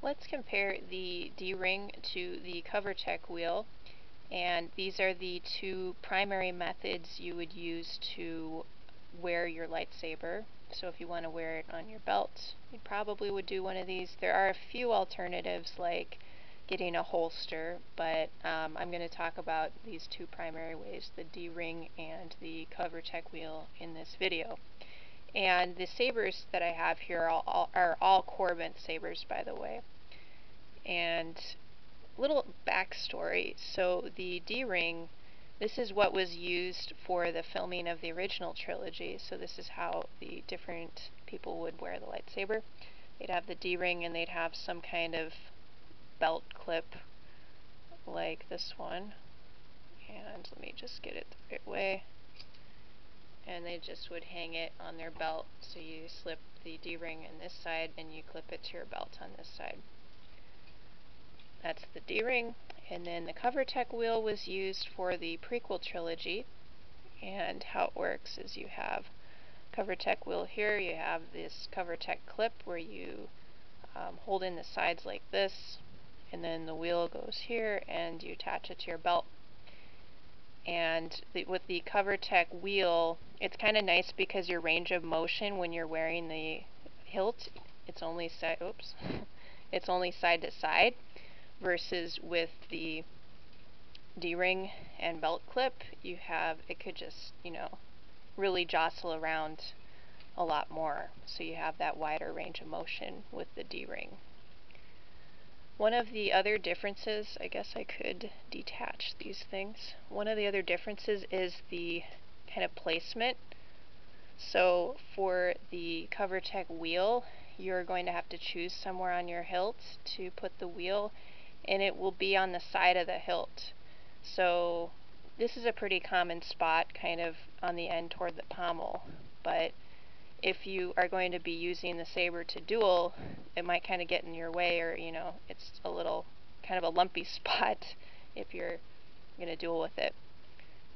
Let's compare the D-ring to the Covertec wheel, and these are the two primary methods you would use to wear your lightsaber. So if you want to wear it on your belt, you probably would do one of these. There are a few alternatives like getting a holster, but I'm going to talk about these two primary ways, the D-ring and the Covertec wheel, in this video. And the sabers that I have here are all Corbin sabers, by the way. And little backstory, so the D-ring, this is what was used for the filming of the original trilogy, so this is how the different people would wear the lightsaber. They'd have the D-ring and they'd have some kind of belt clip like this one, and let me just get it the right way, and they just would hang it on their belt, so you slip the D-ring on this side and you clip it to your belt on this side. That's the D-ring. And then the Covertec wheel was used for the Prequel Trilogy, and how it works is you have Covertec wheel here, you have this Covertec clip where you hold in the sides like this, and then the wheel goes here and you attach it to your belt. And with the Covertec wheel, it's kind of nice because your range of motion when you're wearing the hilt, it's only it's only side to side, versus with the D-ring and belt clip, it could just, really jostle around a lot more, so you have that wider range of motion with the D-ring. One of the other differences, I guess I could detach these things. One of the other differences is the kind of placement. So for the Covertec wheel, you're going to have to choose somewhere on your hilt to put the wheel, and it will be on the side of the hilt. So this is a pretty common spot, kind of on the end toward the pommel, but if you are going to be using the saber to duel, it might kind of get in your way, or it's a little kind of a lumpy spot if you're going to duel with it.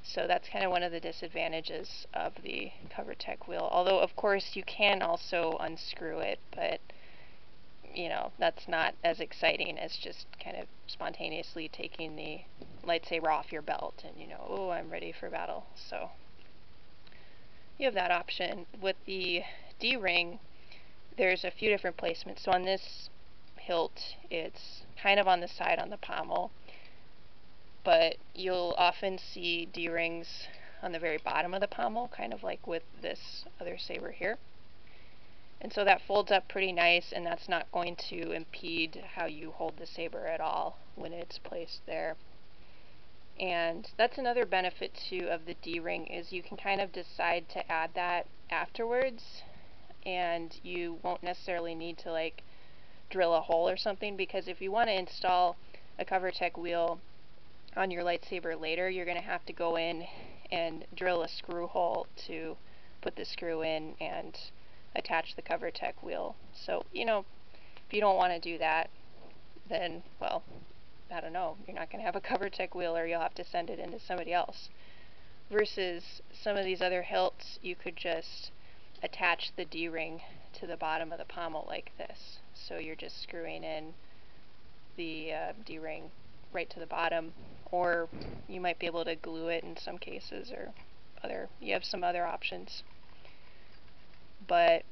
So that's kind of one of the disadvantages of the Covertec wheel, although of course you can also unscrew it, but that's not as exciting as just kind of spontaneously taking the lightsaber off your belt and oh, I'm ready for battle. So you have that option. With the D-ring, there's a few different placements. So on this hilt, it's kind of on the side on the pommel, but you'll often see D-rings on the very bottom of the pommel, kind of like with this other saber here. And so that folds up pretty nice, and that's not going to impede how you hold the saber at all when it's placed there. And that's another benefit too of the D-ring, is you can kind of decide to add that afterwards, and you won't necessarily need to like drill a hole or something, because if you want to install a Covertec wheel on your lightsaber later, you're going to have to go in and drill a screw hole to put the screw in and attach the Covertec wheel. So, if you don't want to do that, then, well, I don't know, you're not going to have a Covertec wheel, or you'll have to send it into somebody else. Versus some of these other hilts, you could just attach the D-ring to the bottom of the pommel like this. So you're just screwing in the D-ring right to the bottom, or you might be able to glue it in some cases, or you have some other options. But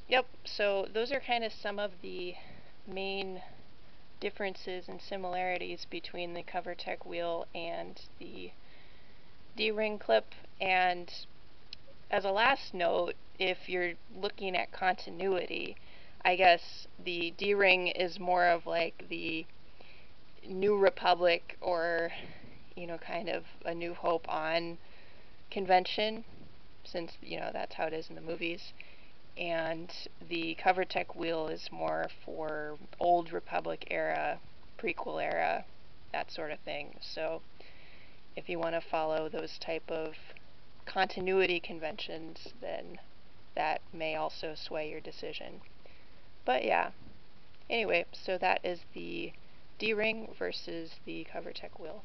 yep, so those are kind of some of the main differences and similarities between the Covertec wheel and the D-ring clip. And as a last note, if you're looking at continuity, I guess the D-ring is more of like the New Republic, or kind of a New Hope on convention, since that's how it is in the movies. And the Covertec wheel is more for Old Republic era, Prequel era, that sort of thing. So if you want to follow those type of continuity conventions, then that may also sway your decision. But yeah, anyway, so that is the D-ring versus the Covertec wheel.